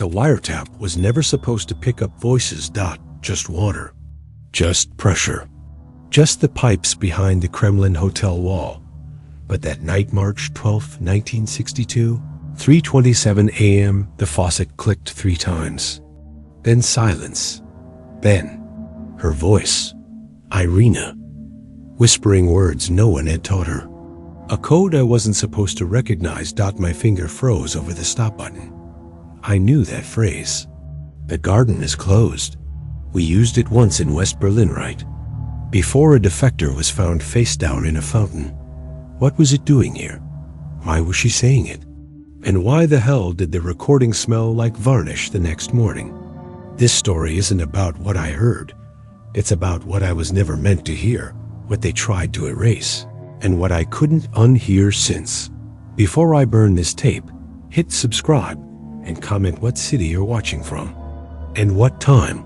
The wiretap was never supposed to pick up voices. Just water. Just pressure. Just the pipes behind the Kremlin hotel wall. But that night, March 12, 1962, 3:27 a.m., the faucet clicked 3 times. Then silence. Then her voice. Irina. Whispering words no one had taught her. A code I wasn't supposed to recognize. My finger froze over the stop button. I knew that phrase. The garden is closed. We used it once in West Berlin, right? Before a defector was found face down in a fountain. What was it doing here? Why was she saying it? And why the hell did the recording smell like varnish the next morning? This story isn't about what I heard. It's about what I was never meant to hear, what they tried to erase, and what I couldn't unhear since. Before I burn this tape, hit subscribe and comment what city you're watching from and what time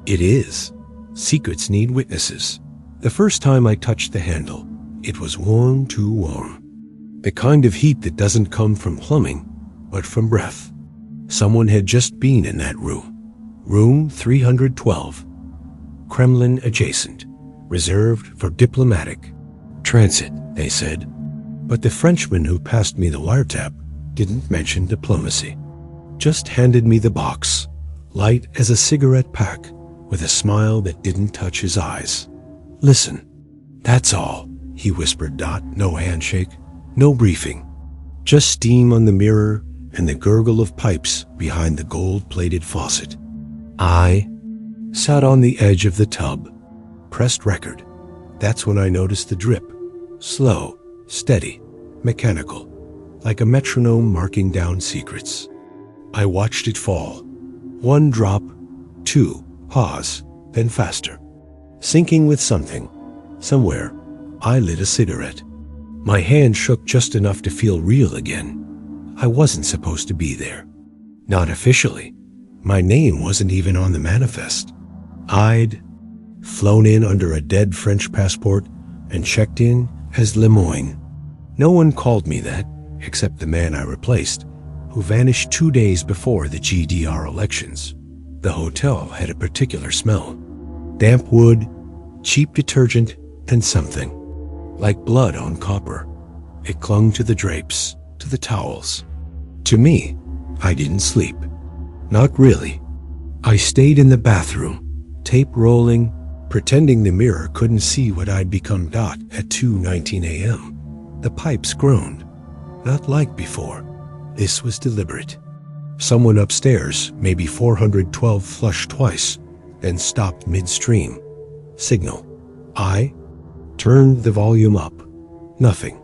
it is. Secrets need witnesses. The first time I touched the handle, it was warm, too warm. The kind of heat that doesn't come from plumbing, but from breath. Someone had just been in that room. Room 312. Kremlin adjacent. Reserved for diplomatic transit, they said. But the Frenchman who passed me the wiretap didn't mention diplomacy. Just handed me the box, light as a cigarette pack, with a smile that didn't touch his eyes. Listen, that's all, he whispered. No handshake, no briefing. Just steam on the mirror and the gurgle of pipes behind the gold-plated faucet. I sat on the edge of the tub, pressed record. That's when I noticed the drip. Slow, steady, mechanical, like a metronome marking down secrets. I watched it fall. 1 drop, 2, pause, then faster. Sinking with something, somewhere. I lit a cigarette. My hand shook just enough to feel real again. I wasn't supposed to be there. Not officially. My name wasn't even on the manifest. I'd flown in under a dead French passport and checked in as Lemoyne. No one called me that, except the man I replaced, who vanished 2 days before the GDR elections. The hotel had a particular smell. Damp wood, cheap detergent, and something. Like blood on copper. It clung to the drapes, to the towels. To me, I didn't sleep. Not really. I stayed in the bathroom, tape rolling, pretending the mirror couldn't see what I'd become. At 2:19 a.m., the pipes groaned. Not like before. This was deliberate. Someone upstairs, maybe 412, flushed twice, then stopped midstream. Signal. I turned the volume up. Nothing.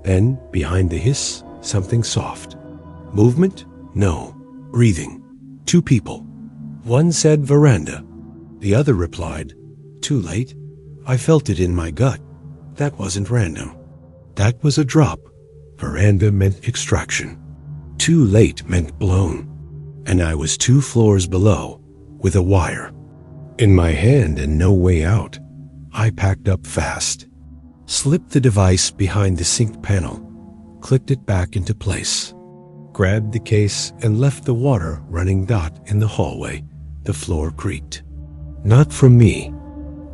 Then, behind the hiss, something soft. Movement? No. Breathing. 2 people. One said veranda. The other replied, too late. I felt it in my gut. That wasn't random. That was a drop. Veranda meant extraction. Too late meant blown. And I was 2 floors below, with a wire in my hand and no way out. I packed up fast. Slipped the device behind the sink panel, clicked it back into place, grabbed the case and left the water running. In the hallway, the floor creaked. Not from me.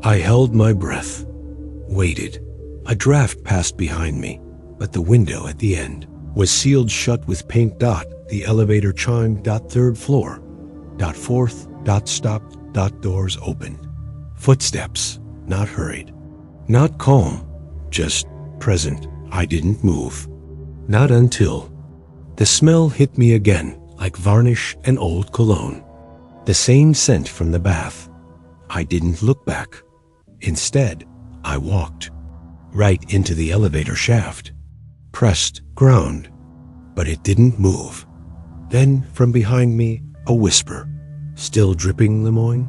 I held my breath, waited. A draft passed behind me, but the window at the end was sealed shut with paint. The elevator chimed. 3rd floor. 4th. Stopped. Doors opened. Footsteps, not hurried, not calm, just present. I didn't move. Not until the smell hit me again, like varnish and old cologne. The same scent from the bath. I didn't look back. Instead, I walked right into the elevator shaft. Pressed ground, but it didn't move. Then, from behind me, a whisper. Still dripping, Lemoyne?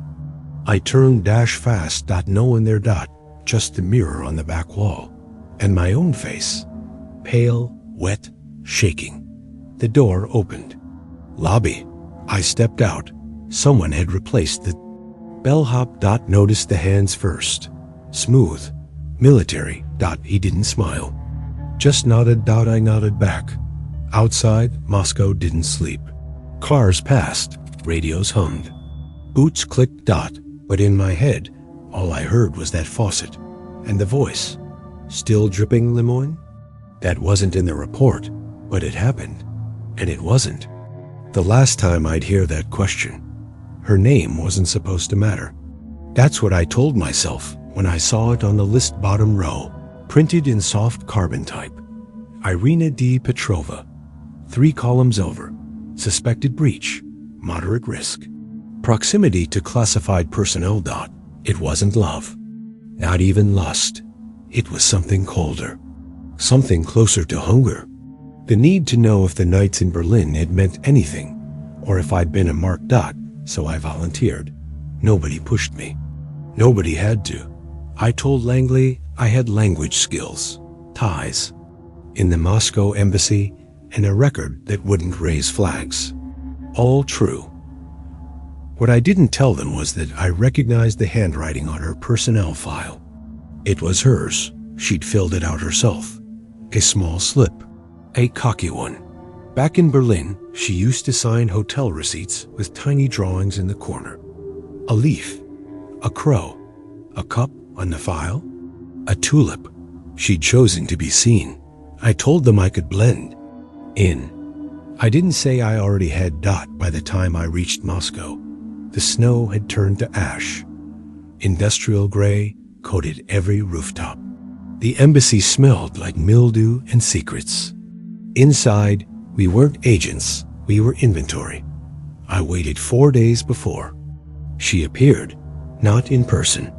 I turned fast. No one there. Just the mirror on the back wall. And my own face. Pale, wet, shaking. The door opened. Lobby. I stepped out. Someone had replaced the bellhop. Noticed the hands first. Smooth. Military. He didn't smile. Just nodded. I nodded back. Outside, Moscow didn't sleep. Cars passed, radios hummed. Boots clicked. But in my head, all I heard was that faucet. And the voice. Still dripping Lemoyne? That wasn't in the report, but it happened. And it wasn't. The last time I'd hear that question. Her name wasn't supposed to matter. That's what I told myself when I saw it on the list bottom row, printed in soft carbon type. Irina D. Petrova. 3 columns over. Suspected breach. Moderate risk. Proximity to classified personnel. It wasn't love. Not even lust. It was something colder. Something closer to hunger. The need to know if the nights in Berlin had meant anything, or if I'd been a marked. So I volunteered. Nobody pushed me. Nobody had to. I told Langley I had language skills, ties, in the Moscow embassy, and a record that wouldn't raise flags. All true. What I didn't tell them was that I recognized the handwriting on her personnel file. It was hers. She'd filled it out herself. A small slip. A cocky one. Back in Berlin, she used to sign hotel receipts with tiny drawings in the corner. A leaf. A crow. A cup on the file. A tulip. She'd chosen to be seen. I told them I could blend in. I didn't say I already had. By the time I reached Moscow, the snow had turned to ash. Industrial gray coated every rooftop. The embassy smelled like mildew and secrets. Inside, we weren't agents, we were inventory. I waited 4 days before. She appeared, not in person.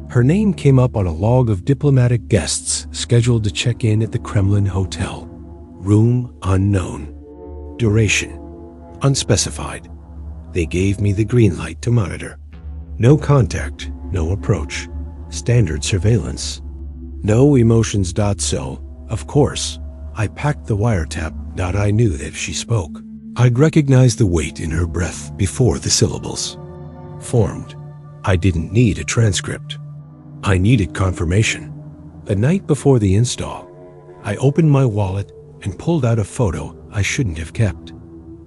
Her name came up on a log of diplomatic guests scheduled to check in at the Kremlin Hotel. Room unknown. Duration unspecified. They gave me the green light to monitor. No contact, no approach. Standard surveillance. No emotions. So, of course, I packed the wiretap. I knew that if she spoke, I'd recognize the weight in her breath before the syllables formed. I didn't need a transcript. I needed confirmation. The night before the install, I opened my wallet and pulled out a photo I shouldn't have kept.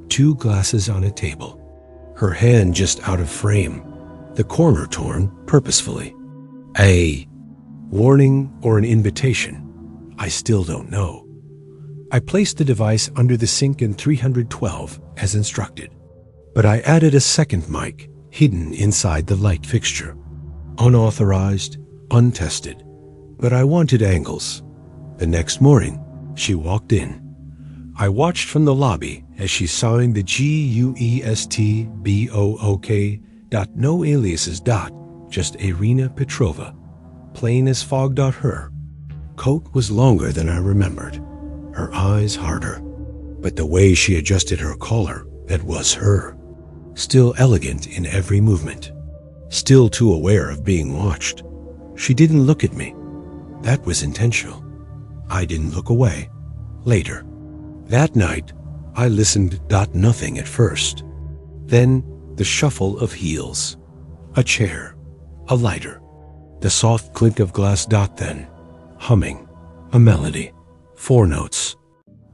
2 glasses on a table. Her hand just out of frame, the corner torn purposefully. A warning or an invitation? I still don't know. I placed the device under the sink in 312 as instructed, but I added a second mic hidden inside the light fixture. Unauthorized, untested, but I wanted angles. The next morning, she walked in. I watched from the lobby as she signed the GUESTBOOK. No aliases. Just Irina Petrova. Plain as fog. Her coat was longer than I remembered. Her eyes harder. But the way she adjusted her collar, that was her. Still elegant in every movement. Still too aware of being watched. She didn't look at me. That was intentional. I didn't look away. Later. That night, I listened. Nothing at first. Then, the shuffle of heels. A chair. A lighter. The soft clink of glass. Then, humming. A melody. 4 notes.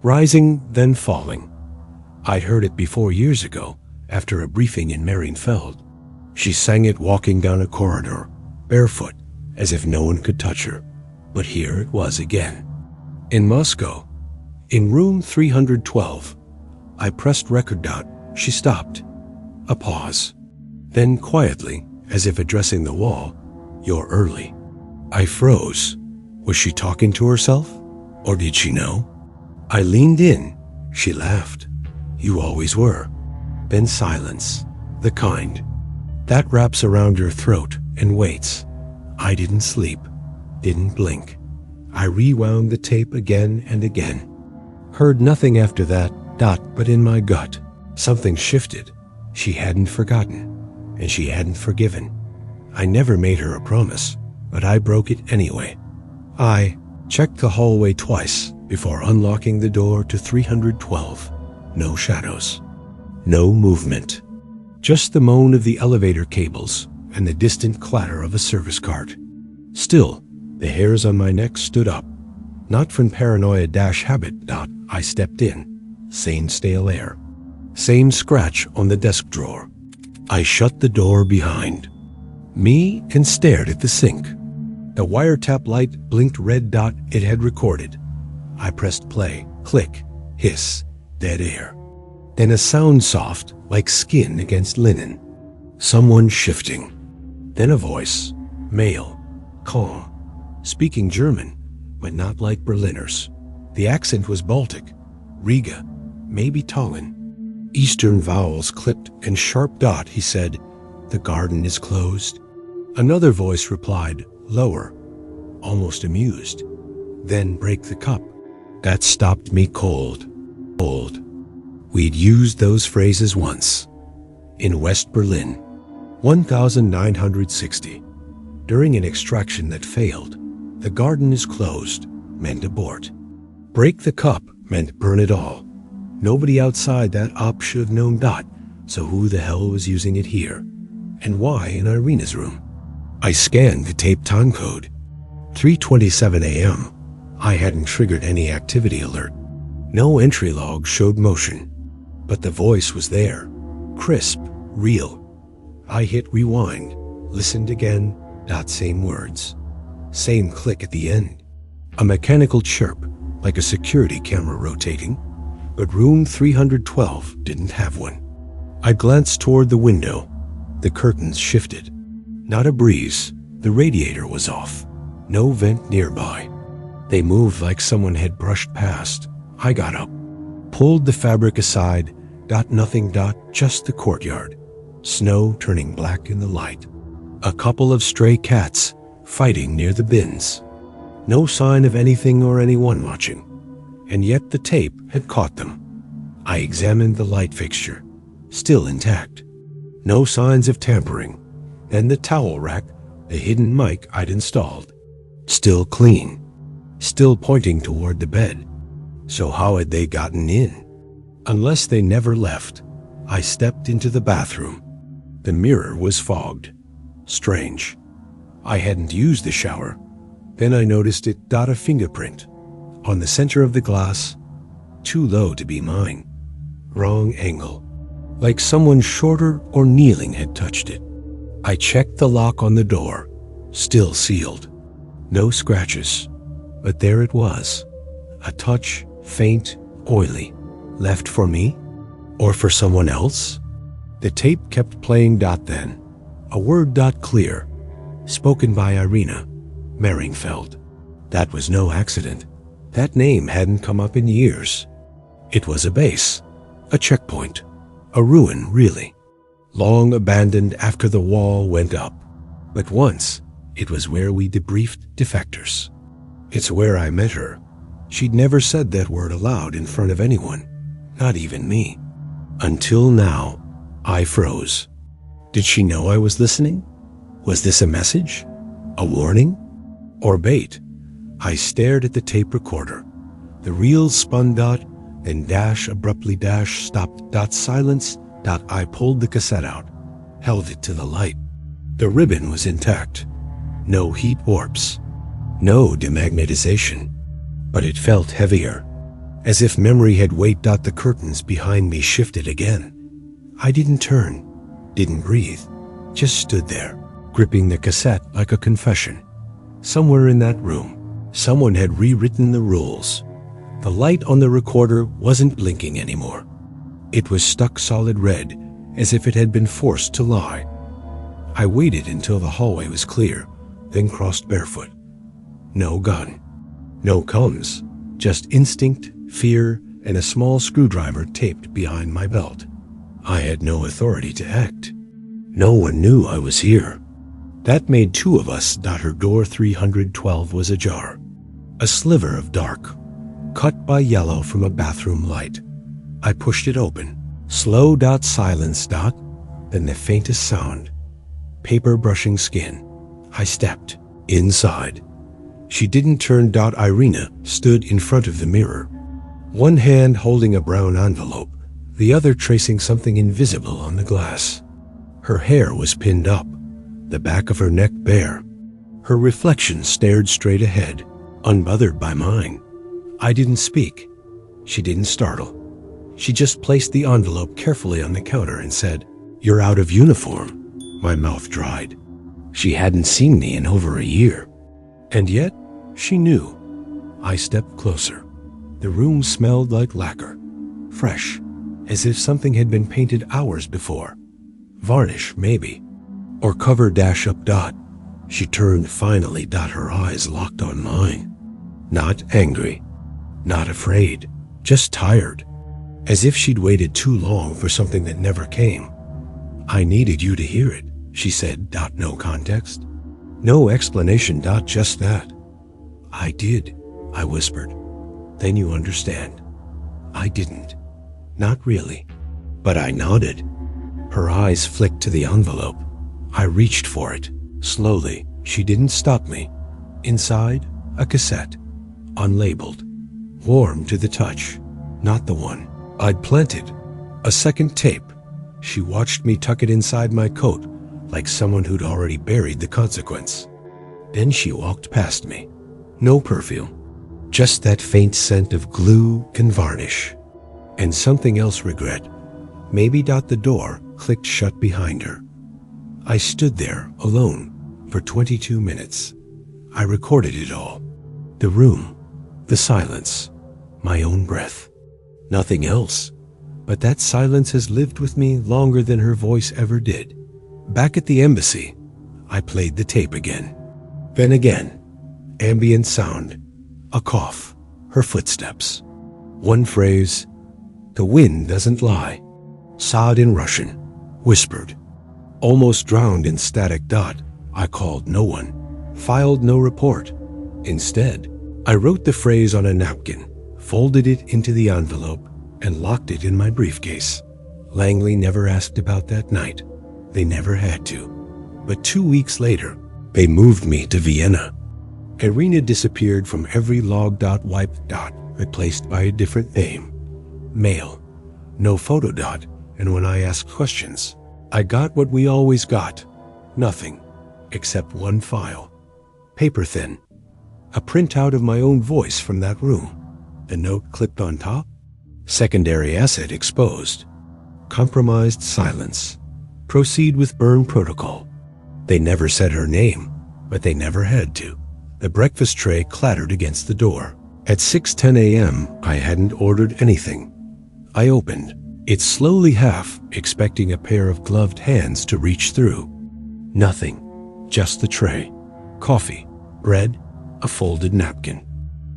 Rising, then falling. I'd heard it before years ago, after a briefing in Marienfeld. She sang it walking down a corridor, barefoot, as if no one could touch her. But here it was again. In Moscow, in room 312, I pressed record. She stopped. A pause. Then quietly, as if addressing the wall, "You're early." I froze. Was she talking to herself? Or did she know? I leaned in. She laughed. "You always were." Then silence. The kind that wraps around your throat and waits. I didn't sleep. Didn't blink. I rewound the tape again and again. Heard nothing after that. But in my gut, something shifted. She hadn't forgotten. And she hadn't forgiven. I never made her a promise, but I broke it anyway. I checked the hallway twice before unlocking the door to 312. No shadows. No movement. Just the moan of the elevator cables and the distant clatter of a service cart. Still, the hairs on my neck stood up. Not from paranoia-habit. I stepped in. Sane stale air. Same scratch on the desk drawer. I shut the door behind me and stared at the sink. The wiretap light blinked red dot it had recorded. I pressed play. Click, hiss, dead air. Then a sound soft, like skin against linen. Someone shifting. Then a voice, male, calm, speaking German, but not like Berliners. The accent was Baltic, Riga, maybe Tallinn. Eastern vowels clipped and sharp dot, he said, "The garden is closed." Another voice replied, lower, almost amused. Then break the cup. That stopped me cold. We'd used those phrases once. In West Berlin, 1960. During an extraction that failed, the garden is closed meant abort. Break the cup meant burn it all. Nobody outside that op should have known dot, so who the hell was using it here? And why in Irina's room? I scanned the tape time code. 3:27 a.m. I hadn't triggered any activity alert. No entry log showed motion. But the voice was there. Crisp, real. I hit rewind, listened again, same words. Same click at the end. A mechanical chirp, like a security camera rotating. But room 312 didn't have one. I glanced toward the window. The curtains shifted. Not a breeze. The radiator was off. No vent nearby. They moved like someone had brushed past. I got up, pulled the fabric aside, nothing, just the courtyard. Snow turning black in the light. A couple of stray cats fighting near the bins. No sign of anything or anyone watching. And yet the tape had caught them. I examined the light fixture. Still intact. No signs of tampering. And the towel rack, the hidden mic I'd installed. Still clean. Still pointing toward the bed. So how had they gotten in? Unless they never left. I stepped into the bathroom. The mirror was fogged. Strange. I hadn't used the shower. Then I noticed it a fingerprint. On the center of the glass. Too low to be mine. Wrong angle. Like someone shorter or kneeling had touched it. I checked the lock on the door. Still sealed. No scratches. But there it was. A touch, faint, oily. Left for me? Or for someone else? The tape kept playing then. A word clear. Spoken by Irina. Merringfeld. That was no accident. That name hadn't come up in years. It was a base. A checkpoint. A ruin, really. Long abandoned after the wall went up. But once, it was where we debriefed defectors. It's where I met her. She'd never said that word aloud in front of anyone. Not even me. Until now, I froze. Did she know I was listening? Was this a message? A warning? Or bait? I stared at the tape recorder. The reel spun then abruptly stopped silence. I pulled the cassette out, held it to the light. The ribbon was intact. No heat warps. No demagnetization. But it felt heavier. As if memory had weight. The curtains behind me shifted again. I didn't turn, didn't breathe, just stood there, gripping the cassette like a confession. Somewhere in that room, someone had rewritten the rules. The light on the recorder wasn't blinking anymore. It was stuck solid red, as if it had been forced to lie. I waited until the hallway was clear, then crossed barefoot. No gun. No comes. Just instinct, fear, and a small screwdriver taped behind my belt. I had no authority to act. No one knew I was here. That made two of us. Her door 312 was ajar. A sliver of dark, cut by yellow from a bathroom light. I pushed it open. Slow silence. Then the faintest sound. Paper brushing skin. I stepped inside. She didn't turn. Irina stood in front of the mirror. One hand holding a brown envelope, the other tracing something invisible on the glass. Her hair was pinned up, the back of her neck bare. Her reflection stared straight ahead, unbothered by mine. I didn't speak. She didn't startle. She just placed the envelope carefully on the counter and said, "You're out of uniform." My mouth dried. She hadn't seen me in over a year. And yet, she knew. I stepped closer. The room smelled like lacquer, fresh, as if something had been painted hours before. Varnish, maybe. Or cover dash up dot. She turned finally, her eyes locked on mine. Not angry, not afraid, just tired. As if she'd waited too long for something that never came. "I needed you to hear it," she said, no context. No explanation, just that. "I did," I whispered. "Then you understand." I didn't. Not really. But I nodded. Her eyes flicked to the envelope. I reached for it. Slowly, she didn't stop me. Inside, a cassette. Unlabeled. Warm to the touch. Not the one I'd planted. A second tape. She watched me tuck it inside my coat, like someone who'd already buried the consequence. Then she walked past me. No perfume. Just that faint scent of glue and varnish. And something else, regret. Maybe. The door clicked shut behind her. I stood there, alone, for 22 minutes. I recorded it all. The room, the silence, my own breath. Nothing else. But that silence has lived with me longer than her voice ever did. Back at the embassy, I played the tape again. Then again. Ambient sound. A cough. Her footsteps. One phrase. "The wind doesn't lie." Sobbed in Russian. Whispered. Almost drowned in static. I called no one. Filed no report. Instead, I wrote the phrase on a napkin, folded it into the envelope, and locked it in my briefcase. Langley never asked about that night. They never had to. But 2 weeks later, they moved me to Vienna. Irina disappeared from every log. Wiped. Replaced by a different name. Mail. No photo. And when I asked questions, I got what we always got. Nothing. Except one file. Paper thin. A printout of my own voice from that room. The note clipped on top. Secondary asset exposed. Compromised silence. Proceed with burn protocol. They never said her name, but they never had to. The breakfast tray clattered against the door. At 6:10 a.m., I hadn't ordered anything. I opened it slowly, half expecting a pair of gloved hands to reach through. Nothing. Just the tray. Coffee. Bread. A folded napkin.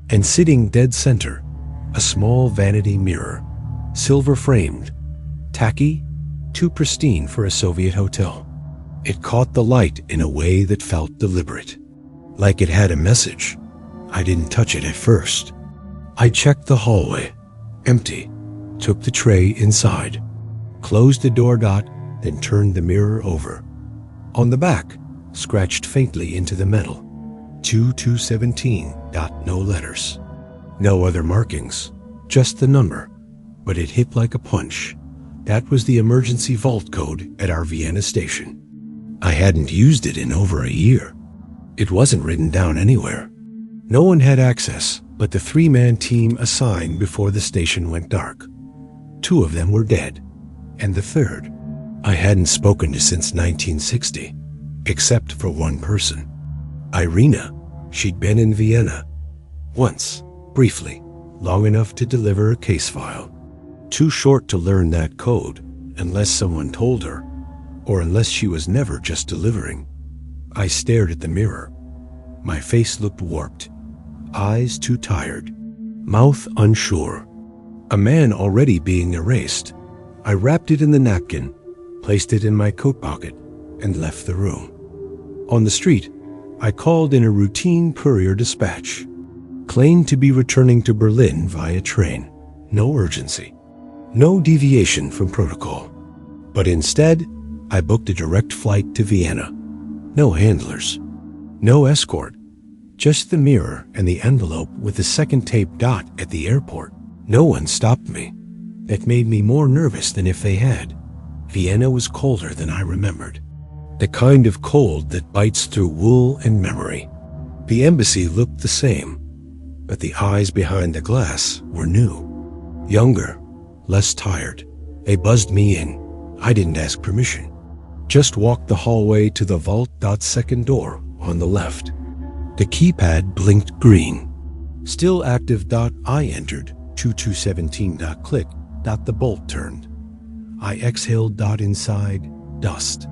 And sitting dead center, a small vanity mirror. Silver framed. Tacky. Too pristine for a Soviet hotel. It caught the light in a way that felt deliberate. Like it had a message. I didn't touch it at first. I checked the hallway. Empty. Took the tray inside. Closed the door. Then turned the mirror over. On the back, scratched faintly into the metal. 2217. No letters. No other markings. Just the number. But it hit like a punch. That was the emergency vault code at our Vienna station. I hadn't used it in over a year. It wasn't written down anywhere. No one had access but the 3-man team assigned before the station went dark. 2 of them were dead, and the third I hadn't spoken to since 1960, except for one person. Irina. She'd been in Vienna. Once, briefly, long enough to deliver a case file. Too short to learn that code, unless someone told her, or unless she was never just delivering. I stared at the mirror. My face looked warped. Eyes too tired. Mouth unsure. A man already being erased. I wrapped it in the napkin, placed it in my coat pocket, and left the room. On the street, I called in a routine courier dispatch. Claimed to be returning to Berlin via train. No urgency. No deviation from protocol. But instead, I booked a direct flight to Vienna. No handlers. No escort. Just the mirror and the envelope with the second tape. At the airport. No one stopped me. That made me more nervous than if they had. Vienna was colder than I remembered. The kind of cold that bites through wool and memory. The embassy looked the same, but the eyes behind the glass were new. Younger, less tired. They buzzed me in. I didn't ask permission. Just walked the hallway to the vault. Second door on the left. The keypad blinked green. Still active. I entered 2217. Click. The bolt turned. I exhaled. Inside, dust.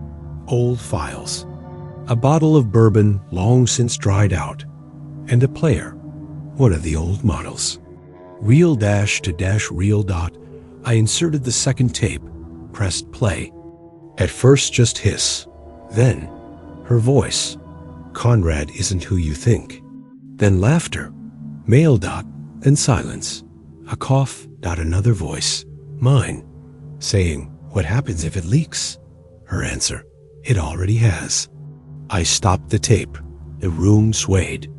Old files. A bottle of bourbon long since dried out. And a player. One of the old models. Reel to reel. I inserted the second tape. Pressed play. At first just hiss. Then her voice. Conrad isn't who you think. Then laughter. Male. Then silence. A cough. Another voice. Mine. Saying, what happens if it leaks? Her answer. It already has. I stopped the tape. The room swayed.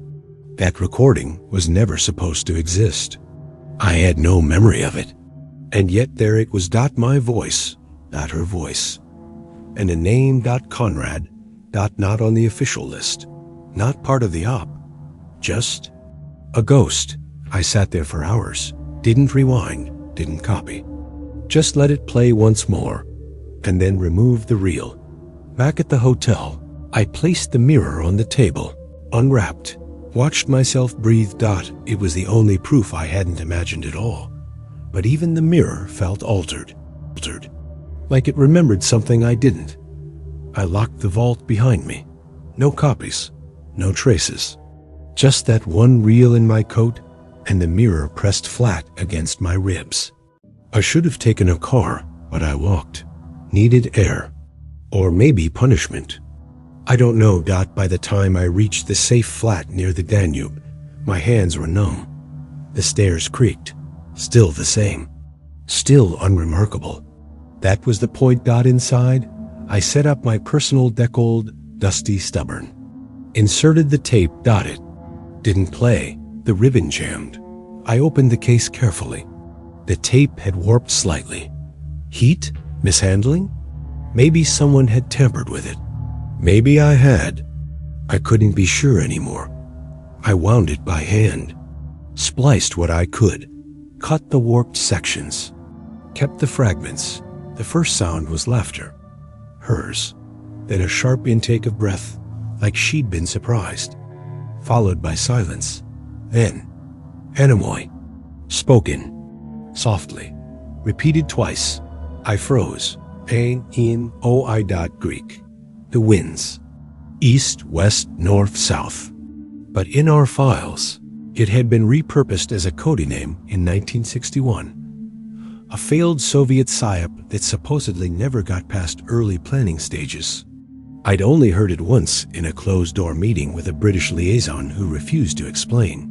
That recording was never supposed to exist. I had no memory of it. And yet there it was. My voice. Her voice. And a name. Conrad. Not on the official list. Not part of the op. Just a ghost. I sat there for hours. Didn't rewind. Didn't copy. Just let it play once more. And then removed the reel. Back at the hotel, I placed the mirror on the table. Unwrapped. Watched myself breathe. It was the only proof I hadn't imagined at all. But even the mirror felt altered. Like it remembered something I didn't. I locked the vault behind me. No copies. No traces. Just that one reel in my coat and the mirror pressed flat against my ribs. I should have taken a car, but I walked. Needed air. Or maybe punishment. I don't know. By the time I reached the safe flat near the Danube, my hands were numb. The stairs creaked. Still the same. Still unremarkable. That was the point. Inside, I set up my personal decolled, dusty stubborn. Inserted the tape. It didn't play. The ribbon jammed. I opened the case carefully. The tape had warped slightly. Heat? Mishandling? Maybe someone had tampered with it. Maybe I had. I couldn't be sure anymore. I wound it by hand. Spliced what I could. Cut the warped sections. Kept the fragments. The first sound was laughter. Hers. Then a sharp intake of breath, like she'd been surprised. Followed by silence. Then, anemoy. Spoken. Softly. Repeated twice. I froze. A-in-o-i. Greek. The winds. East, west, north, south. But in our files, it had been repurposed as a codename in 1961. A failed Soviet psyop that supposedly never got past early planning stages. I'd only heard it once in a closed-door meeting with a British liaison who refused to explain.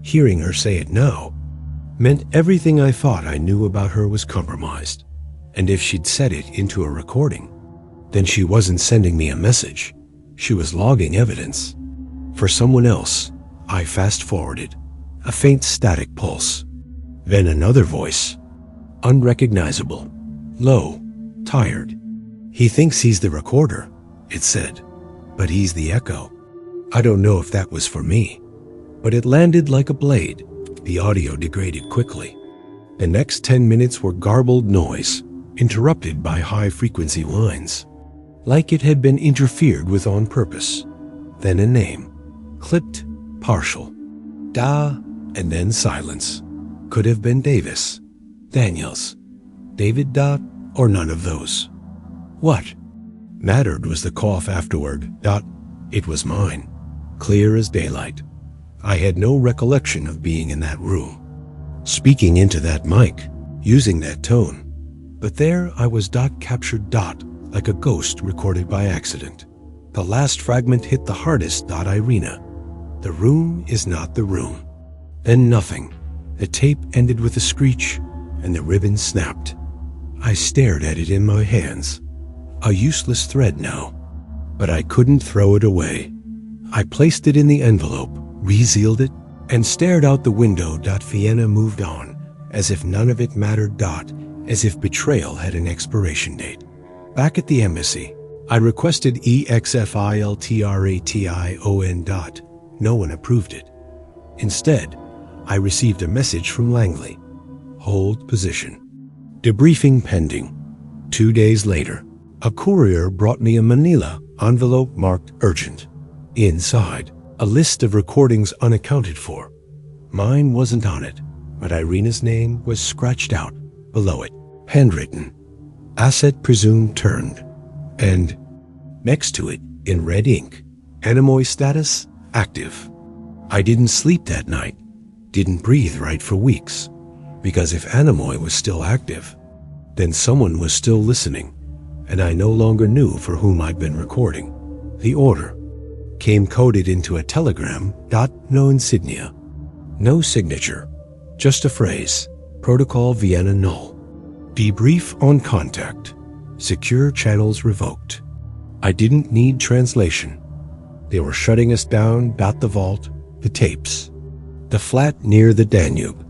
Hearing her say it now meant everything I thought I knew about her was compromised. And if she'd said it into a recording, then she wasn't sending me a message. She was logging evidence. For someone else, I fast-forwarded. A faint static pulse. Then another voice. Unrecognizable. Low. Tired. He thinks he's the recorder, it said. But he's the echo. I don't know if that was for me. But it landed like a blade. The audio degraded quickly. The next 10 minutes were garbled noise, interrupted by high-frequency whines. Like it had been interfered with on purpose. Then a name. Clipped, partial. Da, and then silence. Could have been Davis. Daniels. David Dot, or none of those. What mattered was the cough afterward. Dot. It was mine. Clear as daylight. I had no recollection of being in that room. Speaking into that mic. Using that tone. But there I was. Dot captured. Dot. Like a ghost recorded by accident. The last fragment hit the hardest. Dot. Irina. The room is not the room. Then nothing. The tape ended with a screech, and the ribbon snapped. I stared at it in my hands. A useless thread now. But I couldn't throw it away. I placed it in the envelope, re-sealed it, and stared out the window. Vienna moved on, as if none of it mattered. As if betrayal had an expiration date. Back at the embassy, I requested exfiltration. No one approved it. Instead, I received a message from Langley. Hold position. Debriefing pending. 2 days later, a courier brought me a manila envelope marked urgent. Inside, a list of recordings unaccounted for. Mine wasn't on it, but Irina's name was scratched out below it, handwritten. Asset presumed turned. And next to it, in red ink, anemoy status active. I didn't sleep that night, didn't breathe right for weeks, because if anemoy was still active, then someone was still listening, and I no longer knew for whom I'd been recording. The order came coded into a telegram. No insignia, no signature, just a phrase. Protocol Vienna null. Debrief on contact. Secure channels revoked. I didn't need translation. They were shutting us down. The vault, the tapes, the flat near the Danube.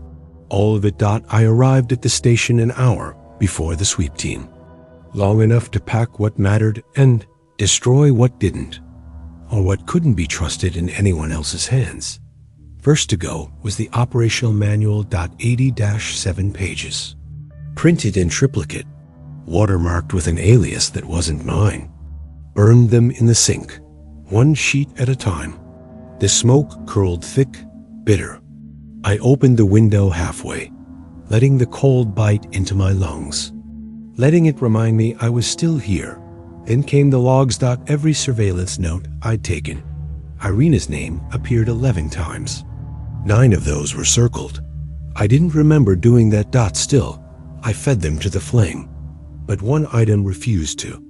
All of it. I arrived at the station an hour before the sweep team. Long enough to pack what mattered and destroy what didn't, or what couldn't be trusted in anyone else's hands. First to go was the operational manual. 80-7 pages. Printed in triplicate, watermarked with an alias that wasn't mine. Burned them in the sink, one sheet at a time. The smoke curled thick, bitter. I opened the window halfway, letting the cold bite into my lungs, letting it remind me I was still here. Then came the logs. Every surveillance note I'd taken. Irina's name appeared 11 times. 9 of those were circled. I didn't remember doing that. Still, I fed them to the flame. But one item refused to.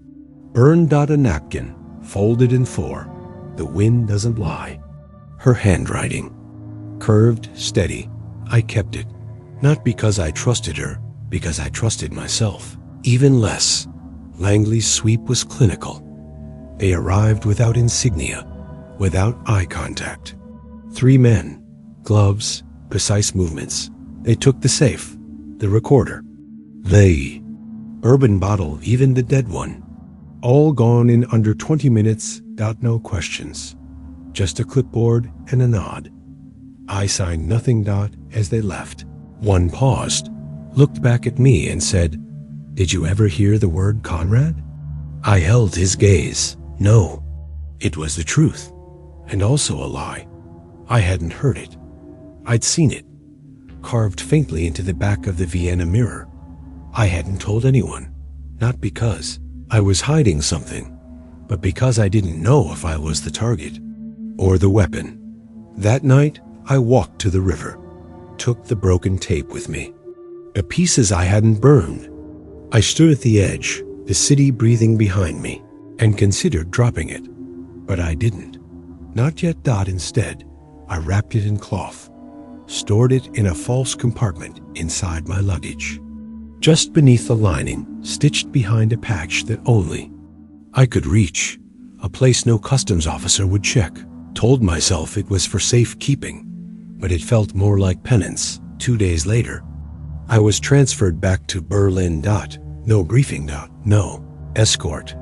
Burned. A napkin, folded in 4. The wind doesn't lie. Her handwriting. Curved, steady. I kept it. Not because I trusted her, because I trusted myself. Even less. Langley's sweep was clinical. They arrived without insignia, without eye contact. 3 men, gloves, precise movements. They took the safe, the recorder. They, bourbon bottle, even the dead one. All gone in under 20 minutes. No questions. Just a clipboard and a nod. I signed nothing. As they left, one paused, looked back at me and said, "Did you ever hear the word Conrad?" I held his gaze. No. It was the truth, and also a lie. I hadn't heard it. I'd seen it, carved faintly into the back of the Vienna mirror. I hadn't told anyone, not because I was hiding something, but because I didn't know if I was the target or the weapon. That night, I walked to the river, took the broken tape with me, the pieces I hadn't burned. I stood at the edge, the city breathing behind me, and considered dropping it. But I didn't. Not yet. Instead, I wrapped it in cloth, stored it in a false compartment inside my luggage, just beneath the lining, stitched behind a patch that only I could reach, a place no customs officer would check. Told myself it was for safekeeping, but it felt more like penance. 2 days later, I was transferred back to Berlin. No briefing. No escort.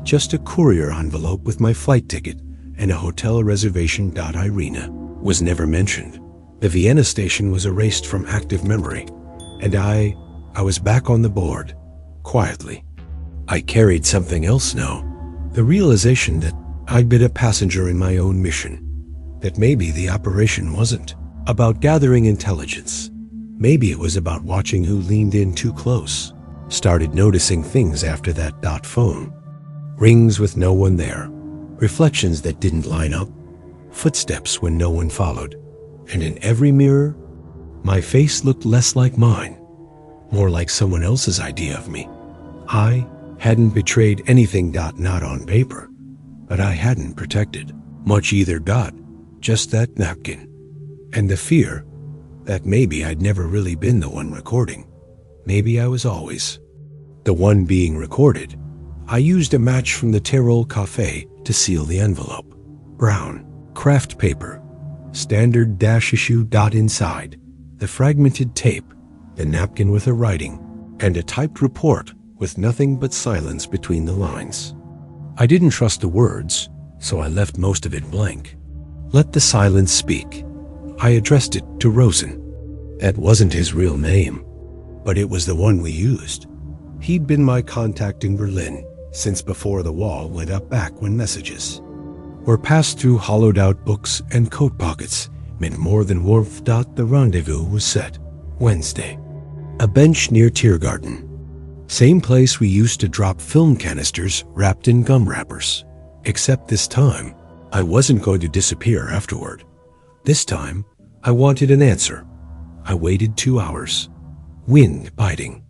Just a courier envelope with my flight ticket and a hotel reservation. Irina was never mentioned. The Vienna station was erased from active memory, and I was back on the board, quietly. I carried something else now, the realization that I'd been a passenger in my own mission, that maybe the operation wasn't about gathering intelligence. Maybe it was about watching who leaned in too close. Started noticing things after that. Phone rings with no one there, reflections that didn't line up, footsteps when no one followed, and in every mirror, my face looked less like mine, more like someone else's idea of me. I hadn't betrayed anything. Not on paper, but I hadn't protected much either. Just that napkin, and the fear that maybe I'd never really been the one recording. Maybe I was always the one being recorded. I used a match from the Tyrol Cafe to seal the envelope. Brown, craft paper, standard issue. Inside, the fragmented tape, the napkin with a writing, and a typed report with nothing but silence between the lines. I didn't trust the words, so I left most of it blank. Let the silence speak. I addressed it to Rosen. That wasn't his real name. but it was the one we used. He'd been my contact in Berlin since before the wall went up back when messages were passed through hollowed-out books and coat pockets meant more than warmth. The rendezvous was set. Wednesday. A bench near Tiergarten. Same place we used to drop film canisters wrapped in gum wrappers. Except this time, I wasn't going to disappear afterward. This time, I wanted an answer. I waited 2 hours. Wind biting.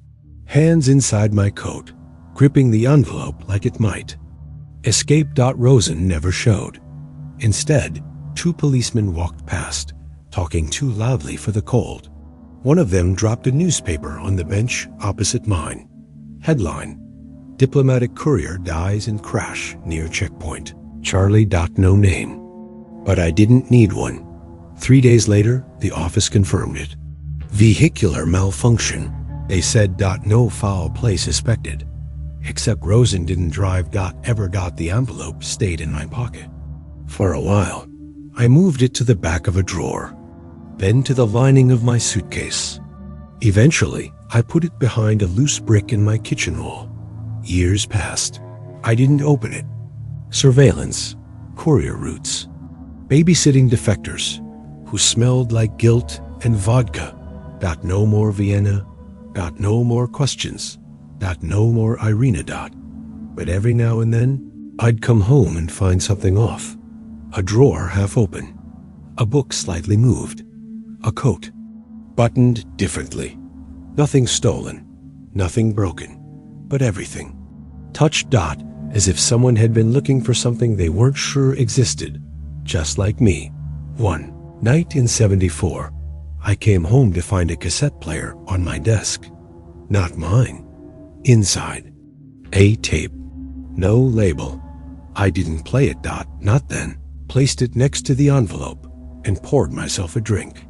Hands inside my coat, gripping the envelope like it might. Escape. Rosen never showed. Instead, 2 policemen walked past, talking too loudly for the cold. One of them dropped a newspaper on the bench opposite mine. Headline: Diplomatic courier dies in crash near checkpoint. Charlie. No name. But I didn't need one. 3 days later, the office confirmed it. Vehicular malfunction. They said. No foul play suspected. Except Rosen didn't drive. Ever. The envelope stayed in my pocket. For a while, I moved it to the back of a drawer, then to the lining of my suitcase. Eventually, I put it behind a loose brick in my kitchen wall. Years passed. I didn't open it. Surveillance, courier routes, babysitting defectors who smelled like guilt and vodka. No more Vienna. No more questions. No more Irina. But every now and then, I'd come home and find something off. A drawer half open. A book slightly moved. A coat, buttoned differently. Nothing stolen. Nothing broken. But everything touched. As if someone had been looking for something they weren't sure existed. Just like me. One night in '74, I came home to find a cassette player on my desk. Not mine. Inside, a tape. No label. I didn't play it. Not then. Placed it next to the envelope and poured myself a drink.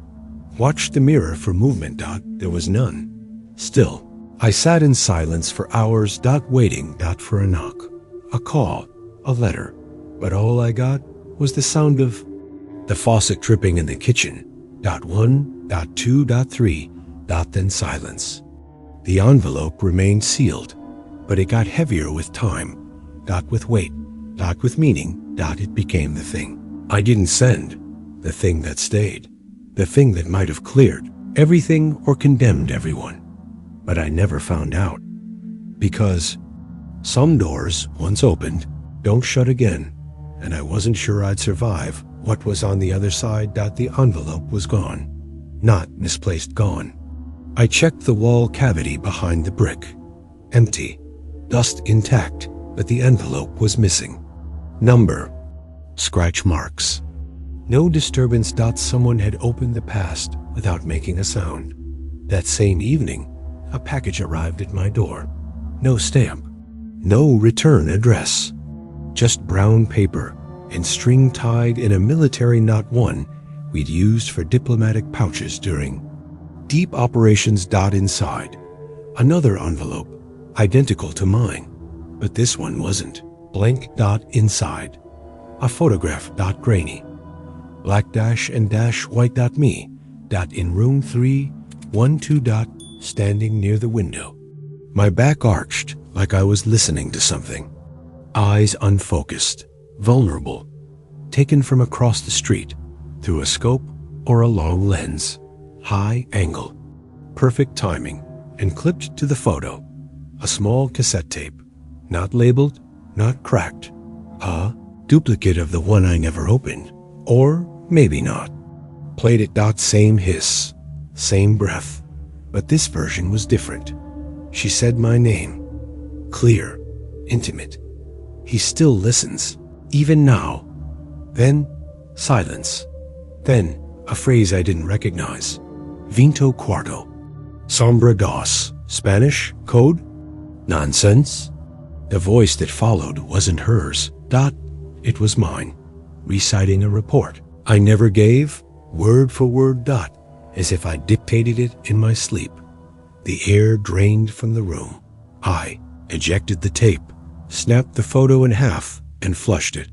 Watched the mirror for movement. There was none. Still, I sat in silence for hours. Waiting. For a knock, a call, a letter. But all I got was the sound of the faucet dripping in the kitchen. 1, 2, 3. Then silence. The envelope remained sealed, but it got heavier with time. With weight. With meaning. It became the thing I didn't send. The thing that stayed. The thing that might have cleared everything or condemned everyone. But I never found out. Because some doors, once opened, don't shut again, and I wasn't sure I'd survive what was on the other side. The envelope was gone. Not misplaced. Gone. I checked the wall cavity behind the brick. Empty. Dust intact, but the envelope was missing. Number. Scratch marks. No disturbance. Someone had opened the past without making a sound. That same evening, a package arrived at my door. No stamp. No return address. Just brown paper and string tied in a military knot, one we'd used for diplomatic pouches during deep operations. Inside, another envelope, identical to mine, but this one wasn't. Blank. Inside, a photograph. Grainy. Black dash and dash white. Me. In room 312. Standing near the window. My back arched like I was listening to something. Eyes unfocused, vulnerable, taken from across the street, through a scope or a long lens. High angle, perfect timing, and clipped to the photo. A small cassette tape, not labeled, not cracked. A duplicate of the one I never opened. Or maybe not. Played it. Same hiss, same breath. But this version was different. She said my name. Clear, intimate. He still listens, even now. Then, silence. Then, a phrase I didn't recognize. Vinto cuarto. Sombra dos. Spanish, code? Nonsense. The voice that followed wasn't hers. It was mine, reciting a report I never gave, word for word. As if I dictated it in my sleep. The air drained from the room. I ejected the tape, snapped the photo in half, and flushed it.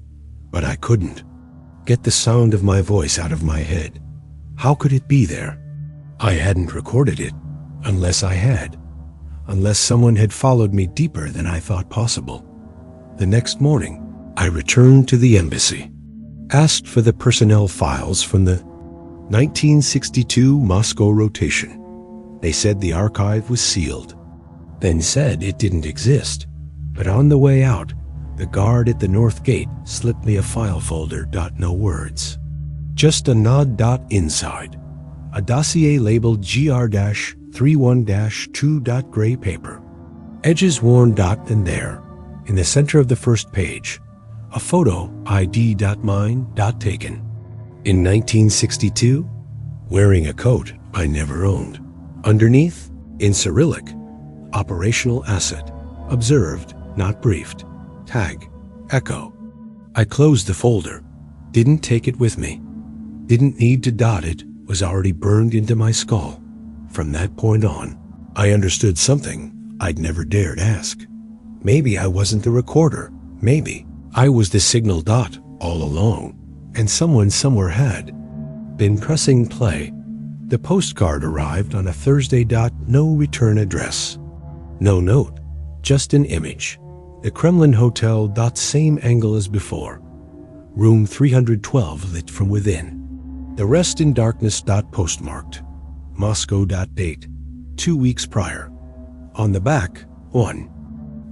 But I couldn't get the sound of my voice out of my head. How could it be there? I hadn't recorded it. Unless I had. Unless someone had followed me deeper than I thought possible. The next morning, I returned to the embassy, asked for the personnel files from the 1962 Moscow rotation. They said the archive was sealed, then said it didn't exist. But on the way out, the guard at the north gate slipped me a file folder. No words. Just a nod. Inside, a dossier labeled GR-31-2. Gray paper. Edges worn. And there, in the center of the first page, a photo ID. Mine. Taken. In 1962, wearing a coat I never owned. Underneath, in Cyrillic, operational asset. Observed, not briefed. Tag, Echo. I closed the folder. Didn't take it with me. Didn't need to dot it. Was already burned into my skull. From that point on, I understood something I'd never dared ask. Maybe I wasn't the recorder. Maybe I was the signal dot all along, and someone somewhere had been pressing play. The postcard arrived on a Thursday. No return address. No note, just an image. The Kremlin Hotel. Same angle as before. Room 312 lit from within. The rest in darkness. Postmarked. Moscow. Date, 2 weeks prior. On the back, 1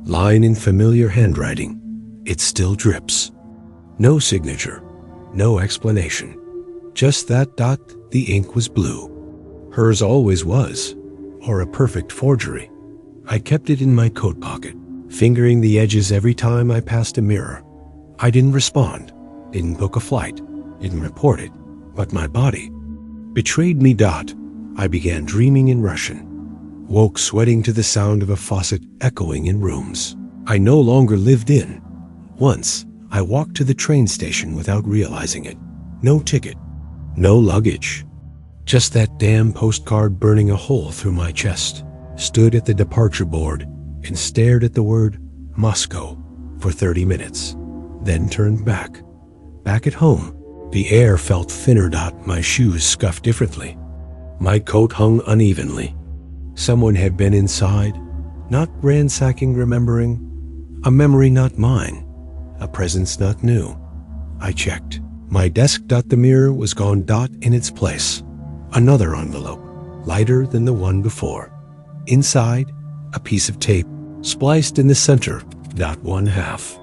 line in familiar handwriting. It still drips. No signature, no explanation. Just that. The ink was blue. Hers always was, or a perfect forgery. I kept it in my coat pocket, fingering the edges every time I passed a mirror. I didn't respond, didn't book a flight, didn't report it, but my body betrayed me. I began dreaming in Russian. Woke sweating to the sound of a faucet echoing in rooms I no longer lived in. Once, I walked to the train station without realizing it. No ticket, no luggage. Just that damn postcard burning a hole through my chest. Stood at the departure board and stared at the word Moscow for 30 minutes. Then turned back. Back at home, the air felt thinner. My shoes scuffed differently. My coat hung unevenly. Someone had been inside, not ransacking, remembering. A memory not mine, a presence not new. I checked. My desk. The mirror was gone. In its place, another envelope, lighter than the one before. Inside, a piece of tape, spliced in the center. One half.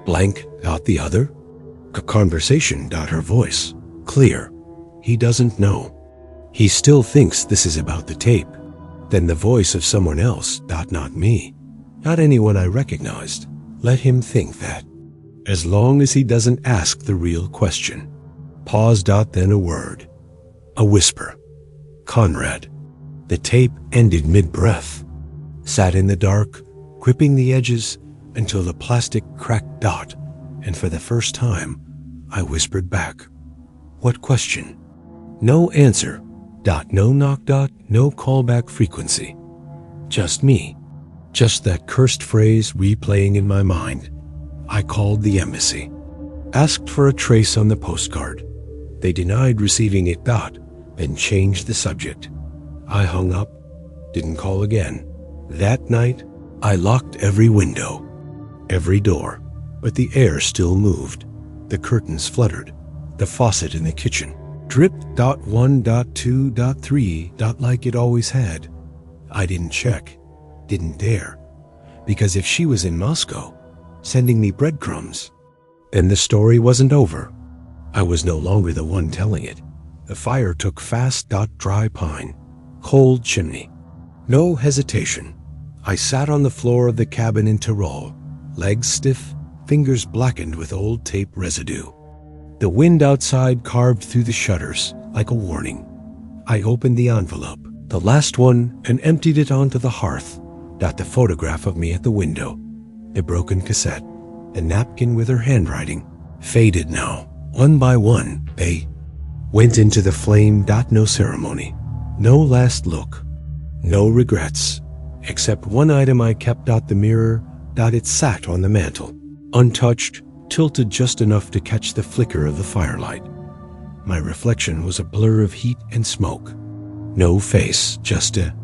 Blank. The other. Conversation. Her voice, clear. He doesn't know. He still thinks this is about the tape. Then the voice of someone else. Not me. Not anyone I recognized. Let him think that. As long as he doesn't ask the real question. Pause. Then a word. A whisper. Conrad. The tape ended mid-breath. Sat in the dark, gripping the edges until the plastic cracked. And for the first time, I whispered back. What question? No answer. No knock. No callback frequency. Just me. Just that cursed phrase replaying in my mind. I called the embassy. Asked for a trace on the postcard. They denied receiving it. Then changed the subject. I hung up. Didn't call again. That night, I locked every window, every door, but the air still moved. The curtains fluttered. The faucet in the kitchen dripped. 1, 2, 3. Like it always had. I didn't check. Didn't dare. Because if she was in Moscow, sending me breadcrumbs, then the story wasn't over. I was no longer the one telling it. The fire took fast. Dry pine. Cold chimney. No hesitation. I sat on the floor of the cabin in Tyrol, legs stiff, fingers blackened with old tape residue. The wind outside carved through the shutters like a warning. I opened the envelope, the last one, and emptied it onto the hearth. The photograph of me at the window, the broken cassette, the napkin with her handwriting, faded now. One by one, they went into the flame. No ceremony, no last look, no regrets, except one item I kept. The mirror. It sat on the mantel, untouched, tilted just enough to catch the flicker of the firelight. My reflection was a blur of heat and smoke. No face, just a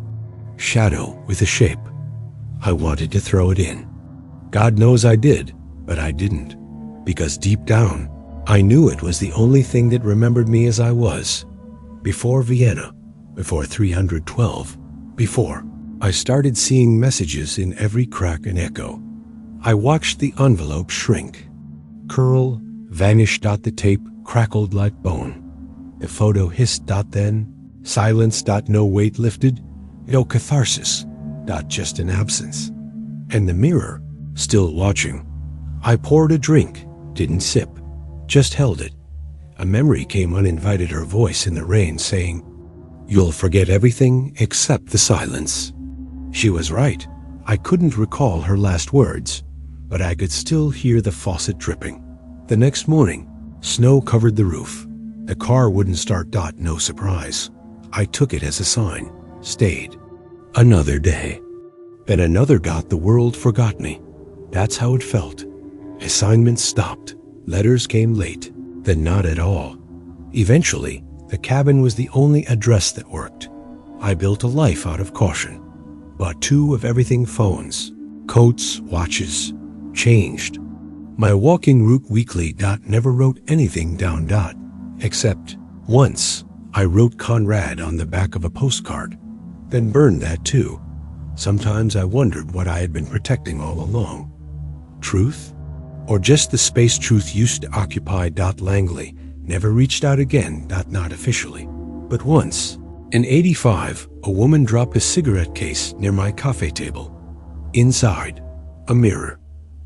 shadow with a shape. I wanted to throw it in. God knows I did, but I didn't. Because deep down, I knew it was the only thing that remembered me as I was. Before Vienna, before 312, before I started seeing messages in every crack and echo. I watched the envelope shrink, curl, vanish. The tape crackled like bone. The photo hissed. Then silence. No weight lifted. No catharsis. Just an absence. And the mirror, still watching. I poured a drink, didn't sip, just held it. A memory came uninvited, her voice in the rain saying, "You'll forget everything except the silence." She was right. I couldn't recall her last words, but I could still hear the faucet dripping. The next morning, snow covered the roof. The car wouldn't start. No surprise. I took it as a sign, stayed. Another day. Then another. The world forgot me. That's how it felt. Assignments stopped. Letters came late. Then not at all. Eventually, the cabin was the only address that worked. I built a life out of caution. Bought 2 of everything: phones, coats, watches. Changed. My walking route weekly. Never wrote anything down. Except once, I wrote Conrad on the back of a postcard. Then burned that too. Sometimes I wondered what I had been protecting all along. Truth? Or just the space truth used to occupy. Langley never reached out again. Not officially. But once, in '85, a woman dropped a cigarette case near my cafe table. Inside, a mirror.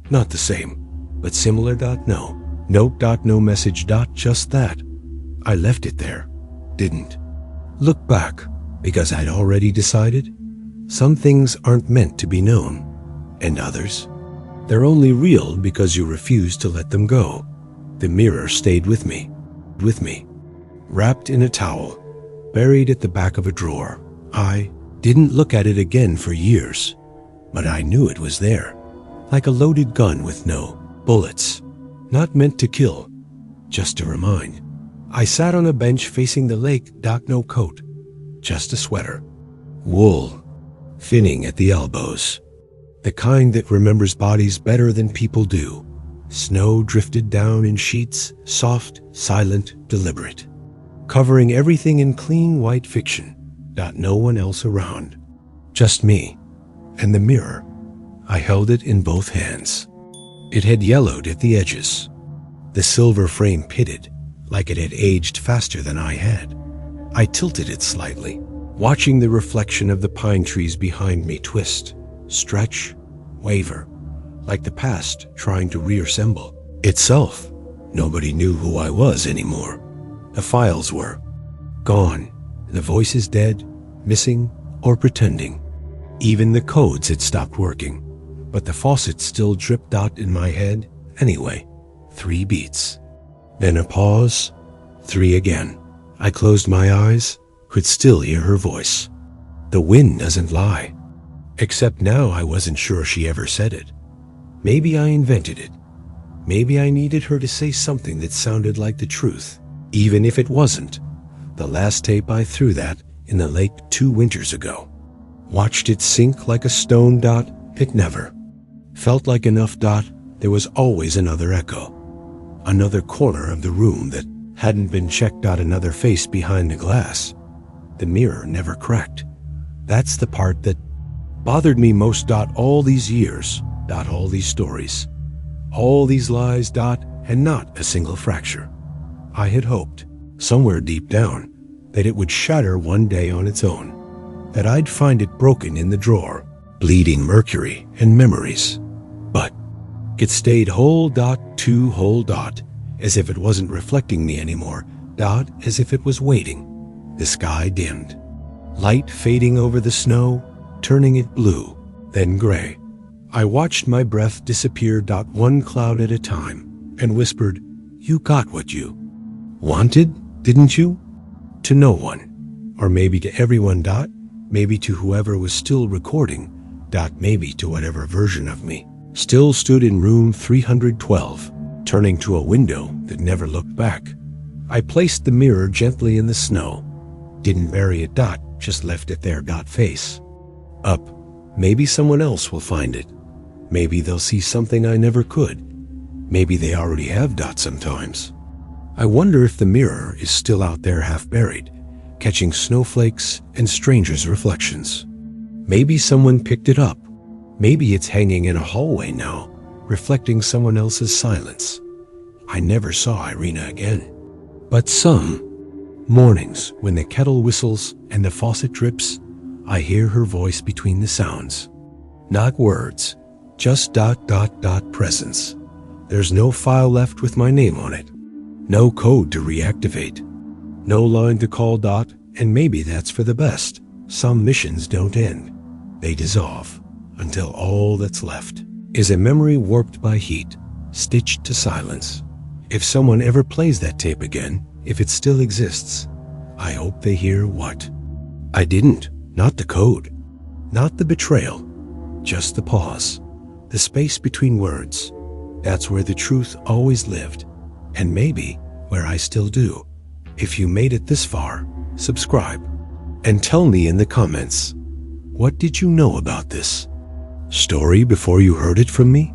Not the same, but similar. No. Note. No message. Just that. I left it there. Didn't look back, because I'd already decided some things aren't meant to be known, and others, they're only real because you refuse to let them go. The mirror stayed with me, wrapped in a towel, buried at the back of a drawer. I didn't look at it again for years, but I knew it was there, like a loaded gun with no bullets, not meant to kill, just to remind. I sat on a bench facing the lake. No coat, just a sweater, wool, thinning at the elbows. The kind that remembers bodies better than people do. Snow drifted down in sheets, soft, silent, deliberate, covering everything in clean white fiction. No one else around, just me and the mirror. I held it in both hands. It had yellowed at the edges. The silver frame pitted, like it had aged faster than I had. I tilted it slightly, watching the reflection of the pine trees behind me twist, stretch, waver, like the past trying to reassemble itself. Nobody knew who I was anymore. The files were gone, the voices dead, missing, or pretending. Even the codes had stopped working, but the faucet still dripped out in my head anyway. 3 beats. Then a pause, 3 again. I closed my eyes, could still hear her voice. The wind doesn't lie. Except now I wasn't sure she ever said it. Maybe I invented it. Maybe I needed her to say something that sounded like the truth, even if it wasn't. The last tape I threw that in the lake 2 winters ago. Watched it sink like a stone. It never felt like enough. There was always another echo. Another corner of the room that hadn't been checked. Another face behind the glass. The mirror never cracked. That's the part that bothered me most. All these years. All these stories. All these lies. And not a single fracture. I had hoped, somewhere deep down, that it would shatter one day on its own. That I'd find it broken in the drawer, bleeding mercury and memories. But it stayed whole. Too whole. As if it wasn't reflecting me anymore. As if it was waiting. The sky dimmed. Light fading over the snow, turning it blue, then gray. I watched my breath disappear. One cloud at a time, and whispered, "You got what you wanted, didn't you?" To no one. Or maybe to everyone. Maybe to whoever was still recording. Maybe to whatever version of me still stood in room 312, turning to a window that never looked back. I placed the mirror gently in the snow. Didn't bury it. Just left it there. Face Up. Maybe someone else will find it. Maybe they'll see something I never could. Maybe they already have dots sometimes. I wonder if the mirror is still out there half buried, catching snowflakes and strangers' reflections. Maybe someone picked it up. Maybe it's hanging in a hallway now, reflecting someone else's silence. I never saw Irina again. But some mornings, when the kettle whistles and the faucet drips, I hear her voice between the sounds. Not words, just ... presence. There's no file left with my name on it. No code to reactivate. No line to call ... and maybe that's for the best. Some missions don't end. They dissolve until all that's left is a memory warped by heat, stitched to silence. If someone ever plays that tape again, if it still exists, I hope they hear what I didn't. Not the code, not the betrayal, just the pause, the space between words. That's where the truth always lived, and maybe where I still do. If you made it this far, subscribe, and tell me in the comments, what did you know about this story before you heard it from me?